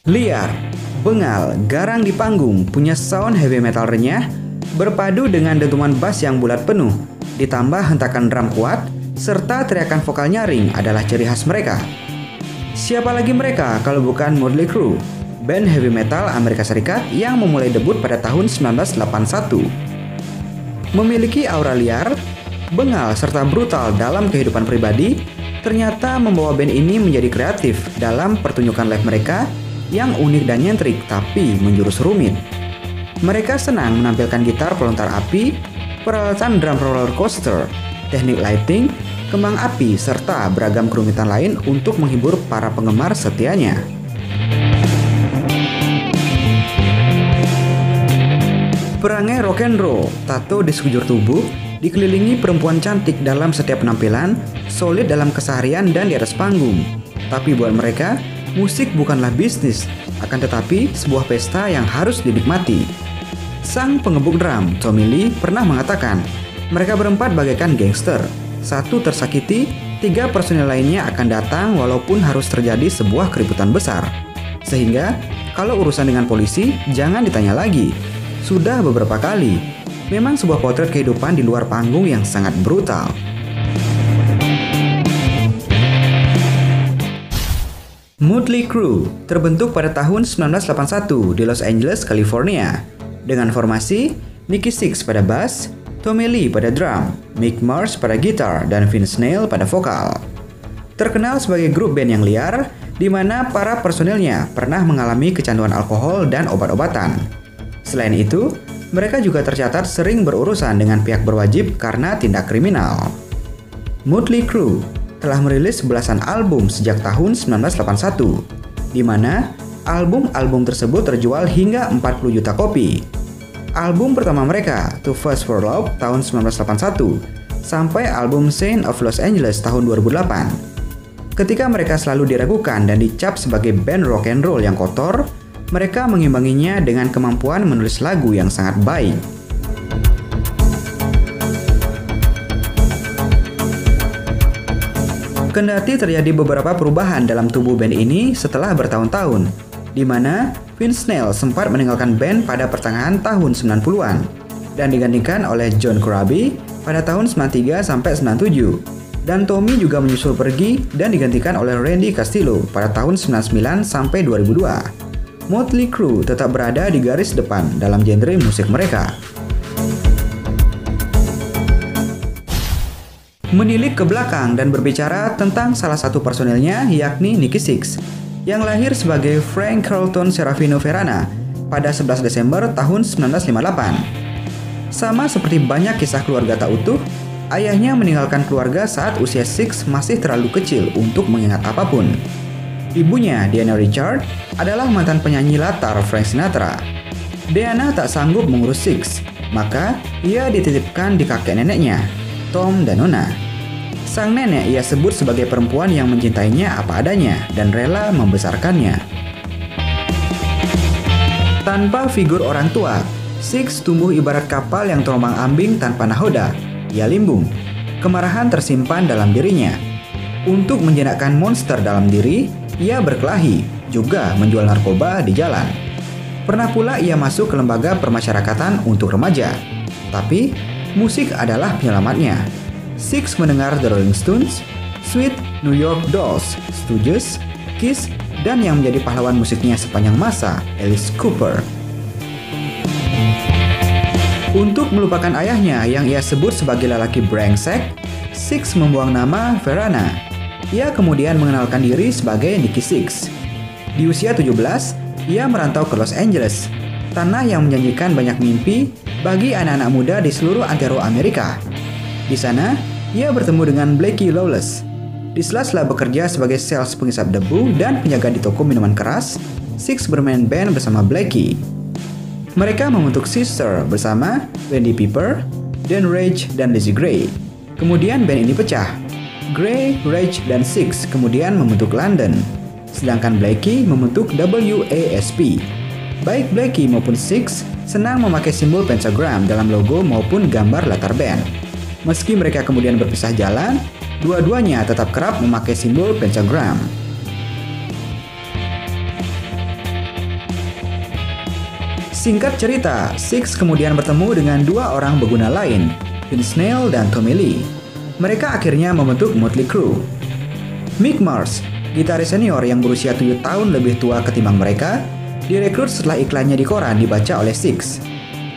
Liar, bengal, garang di panggung, punya sound heavy metal renyah, berpadu dengan dentuman bass yang bulat penuh, ditambah hentakan drum kuat, serta teriakan vokal nyaring adalah ciri khas mereka. Siapa lagi mereka kalau bukan Motley Crue, band heavy metal Amerika Serikat yang memulai debut pada tahun 1981. Memiliki aura liar, bengal, serta brutal dalam kehidupan pribadi, ternyata membawa band ini menjadi kreatif dalam pertunjukan live mereka yang unik dan nyentrik tapi menjurus rumit. Mereka senang menampilkan gitar pelontar api, peralatan drum roller coaster, teknik lighting, kembang api, serta beragam kerumitan lain untuk menghibur para penggemar setianya. Perangai rock and roll, tato di sekujur tubuh, dikelilingi perempuan cantik dalam setiap penampilan, solid dalam keseharian dan di atas panggung. Tapi buat mereka, musik bukanlah bisnis, akan tetapi sebuah pesta yang harus dinikmati. Sang pengebuk drum, Tommy Lee, pernah mengatakan, mereka berempat bagaikan gangster. Satu tersakiti, 3 personil lainnya akan datang walaupun harus terjadi sebuah keributan besar. Sehingga, kalau urusan dengan polisi, jangan ditanya lagi. Sudah beberapa kali, memang sebuah potret kehidupan di luar panggung yang sangat brutal. Motley Crue terbentuk pada tahun 1981 di Los Angeles, California, dengan formasi Nikki Sixx pada bass, Tommy Lee pada drum, Mick Mars pada gitar, dan Vince Neil pada vokal. Terkenal sebagai grup band yang liar, di mana para personilnya pernah mengalami kecanduan alkohol dan obat-obatan. Selain itu, mereka juga tercatat sering berurusan dengan pihak berwajib karena tindak kriminal. Motley Crue telah merilis belasan album sejak tahun 1981, di mana album-album tersebut terjual hingga 40 juta kopi. Album pertama mereka, To First for Love tahun 1981, sampai album Saint of Los Angeles tahun 2008. Ketika mereka selalu diragukan dan dicap sebagai band rock and roll yang kotor, mereka mengimbanginya dengan kemampuan menulis lagu yang sangat baik. Kendati terjadi beberapa perubahan dalam tubuh band ini setelah bertahun-tahun, di mana Vince Neil sempat meninggalkan band pada pertengahan tahun 90-an dan digantikan oleh John Corabi pada tahun 93 sampai 97, dan Tommy juga menyusul pergi dan digantikan oleh Randy Castillo pada tahun 99 sampai 2002. Motley Crue tetap berada di garis depan dalam genre musik mereka. Menilik ke belakang dan berbicara tentang salah satu personilnya, yakni Nikki Sixx, yang lahir sebagai Frank Carlton Serafino Verana pada 11 Desember tahun 1958. Sama seperti banyak kisah keluarga tak utuh, ayahnya meninggalkan keluarga saat usia Sixx masih terlalu kecil untuk mengingat apapun. Ibunya, Diana Richard, adalah mantan penyanyi latar Frank Sinatra. Diana tak sanggup mengurus Sixx, maka ia dititipkan di kakek neneknya, Tom dan Nona. Sang nenek ia sebut sebagai perempuan yang mencintainya apa adanya dan rela membesarkannya. Tanpa figur orang tua, Sixx tumbuh ibarat kapal yang terombang-ambing tanpa nahoda. Ia limbung. Kemarahan tersimpan dalam dirinya. Untuk menjinakkan monster dalam diri, ia berkelahi, juga menjual narkoba di jalan. Pernah pula ia masuk ke lembaga permasyarakatan untuk remaja. Tapi, musik adalah penyelamatnya. Sixx mendengar The Rolling Stones, Sweet, New York Dolls, Stooges, Kiss, dan yang menjadi pahlawan musiknya sepanjang masa, Alice Cooper. Untuk melupakan ayahnya yang ia sebut sebagai lelaki brengsek, Sixx membuang nama Verana. Ia kemudian mengenalkan diri sebagai Nikki Sixx. Di usia 17, ia merantau ke Los Angeles, tanah yang menjanjikan banyak mimpi bagi anak-anak muda di seluruh antero Amerika. Di sana, ia bertemu dengan Blackie Lawless. Di sela-sela bekerja sebagai sales penghisap debu dan penjaga di toko minuman keras, Sixx bermain band bersama Blackie. Mereka membentuk Sister bersama Wendy Piper, Dan Rage, dan Lizzie Gray. Kemudian band ini pecah. Gray, Rage, dan Sixx kemudian membentuk London, sedangkan Blackie membentuk WASP. Baik Blackie maupun Sixx senang memakai simbol pentagram dalam logo maupun gambar latar band. Meski mereka kemudian berpisah jalan, dua-duanya tetap kerap memakai simbol pentagram. Singkat cerita, Six kemudian bertemu dengan dua orang berguna lain, Vince Neil dan Tommy Lee. Mereka akhirnya membentuk Motley Crue. Mick Mars, gitaris senior yang berusia 7 tahun lebih tua ketimbang mereka, direkrut setelah iklannya di koran dibaca oleh Six.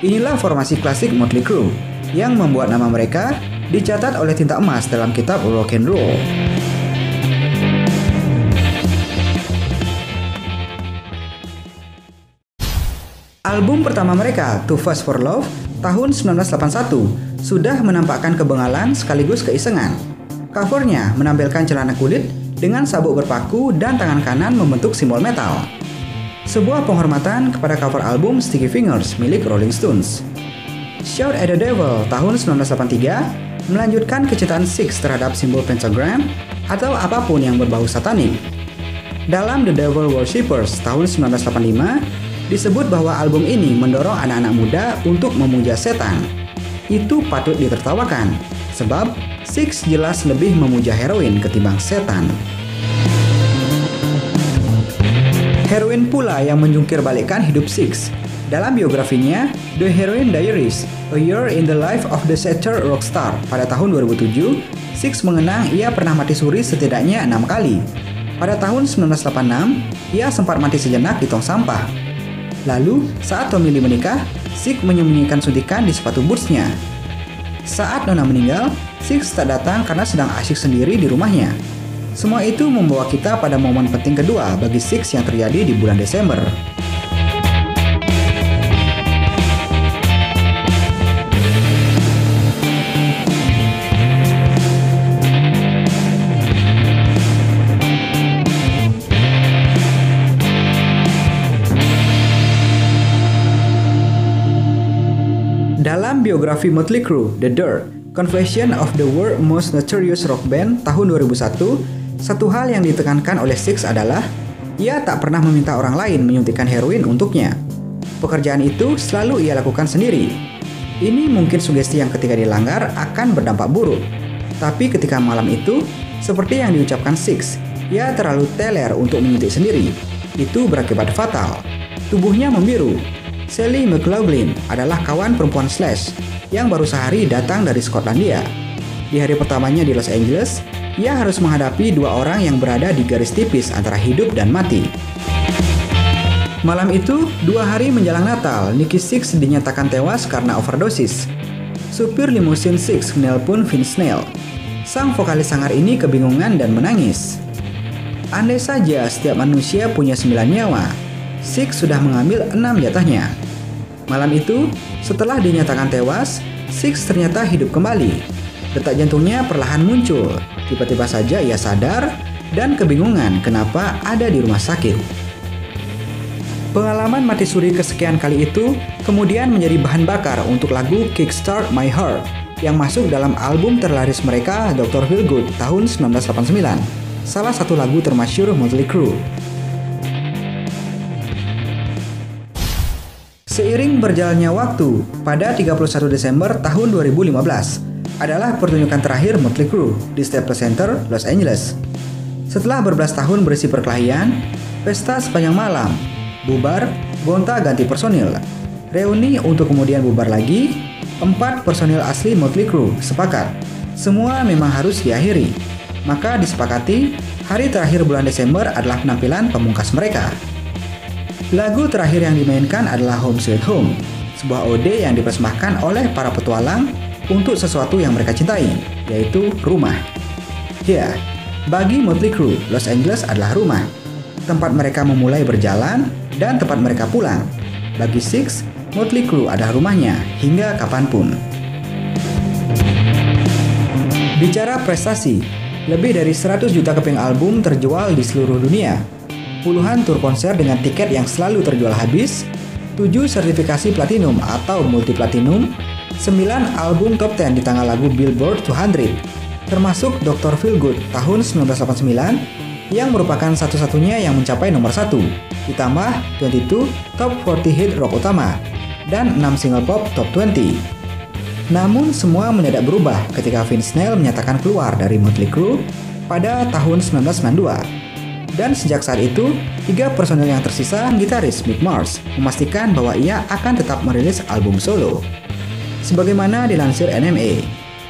Inilah formasi klasik Motley Crue yang membuat nama mereka dicatat oleh tinta emas dalam kitab rock and roll. Album pertama mereka, Too Fast for Love, tahun 1981, sudah menampakkan kebengalan sekaligus keisengan. Covernya menampilkan celana kulit dengan sabuk berpaku dan tangan kanan membentuk simbol metal. Sebuah penghormatan kepada cover album Sticky Fingers milik Rolling Stones. Shout at the Devil tahun 1983 melanjutkan kecintaan Six terhadap simbol pentagram atau apapun yang berbau satanik. Dalam The Devil Worshippers tahun 1985 disebut bahwa album ini mendorong anak-anak muda untuk memuja setan. Itu patut ditertawakan, sebab Six jelas lebih memuja heroin ketimbang setan. Heroin pula yang menjungkir balikkan hidup Six. Dalam biografinya, The Heroin Diaries, A Year in the Life of the Shattered Rockstar pada tahun 2007, Six mengenang ia pernah mati suri setidaknya 6 kali. Pada tahun 1986, ia sempat mati sejenak di tong sampah. Lalu, saat Tommy Lee menikah, Six menyembunyikan suntikan di sepatu bootsnya. Saat Nona meninggal, Six tak datang karena sedang asyik sendiri di rumahnya. Semua itu membawa kita pada momen penting kedua bagi Six yang terjadi di bulan Desember. Dalam biografi Motley Crue, The Dirt, Confession of the World's Most Notorious Rock Band tahun 2001, satu hal yang ditekankan oleh Six adalah ia tak pernah meminta orang lain menyuntikkan heroin untuknya. Pekerjaan itu selalu ia lakukan sendiri. Ini mungkin sugesti yang ketika dilanggar akan berdampak buruk. Tapi ketika malam itu, seperti yang diucapkan Six, ia terlalu teler untuk menyuntik sendiri. Itu berakibat fatal. Tubuhnya membiru. Sally McLaughlin adalah kawan perempuan Slash yang baru sehari datang dari Skotlandia. Di hari pertamanya di Los Angeles, ia harus menghadapi dua orang yang berada di garis tipis antara hidup dan mati. Malam itu, 2 hari menjelang Natal, Nikki Sixx dinyatakan tewas karena overdosis. Supir limusin Sixx menelpon Vince Neil. Sang vokalis sangar ini kebingungan dan menangis. Andai saja setiap manusia punya 9 nyawa, Sixx sudah mengambil 6 jatahnya. Malam itu, setelah dinyatakan tewas, Sixx ternyata hidup kembali. Detak jantungnya perlahan muncul. Tiba-tiba saja ia sadar dan kebingungan kenapa ada di rumah sakit. Pengalaman mati suri kesekian kali itu kemudian menjadi bahan bakar untuk lagu Kickstart My Heart yang masuk dalam album terlaris mereka Dr. Feelgood tahun 1989, salah satu lagu termasyhur Motley Crue. Seiring berjalannya waktu, pada 31 Desember tahun 2015 adalah pertunjukan terakhir Motley Crue di Staples Center, Los Angeles. Setelah berbelas tahun berisi perkelahian, pesta sepanjang malam, bubar, gonta-ganti personil, reuni untuk kemudian bubar lagi, 4 personil asli Motley Crue sepakat, semua memang harus diakhiri. Maka disepakati, hari terakhir bulan Desember adalah penampilan pemungkas mereka. Lagu terakhir yang dimainkan adalah Home Sweet Home, sebuah ode yang dipersembahkan oleh para petualang untuk sesuatu yang mereka cintai, yaitu rumah. Ya, bagi Motley Crue, Los Angeles adalah rumah, tempat mereka memulai berjalan dan tempat mereka pulang. Bagi Sixx, Motley Crue adalah rumahnya hingga kapanpun. Bicara prestasi, lebih dari 100 juta keping album terjual di seluruh dunia. Puluhan tur konser dengan tiket yang selalu terjual habis, 7 sertifikasi platinum atau multi platinum, 9 album top 10 di tangga lagu Billboard 200, termasuk Dr. Feelgood tahun 1989 yang merupakan satu-satunya yang mencapai nomor 1, ditambah 22 top 40 hit rock utama, dan 6 single pop top 20. Namun semua mendadak berubah ketika Vince Neil menyatakan keluar dari Motley Crue pada tahun 1992. Dan sejak saat itu, 3 personel yang tersisa, gitaris Mick Mars, memastikan bahwa ia akan tetap merilis album solo. Sebagaimana dilansir NME,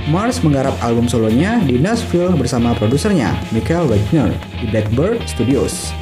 Mars menggarap album solonya di Nashville bersama produsernya, Michael Wagner, di Blackbird Studios.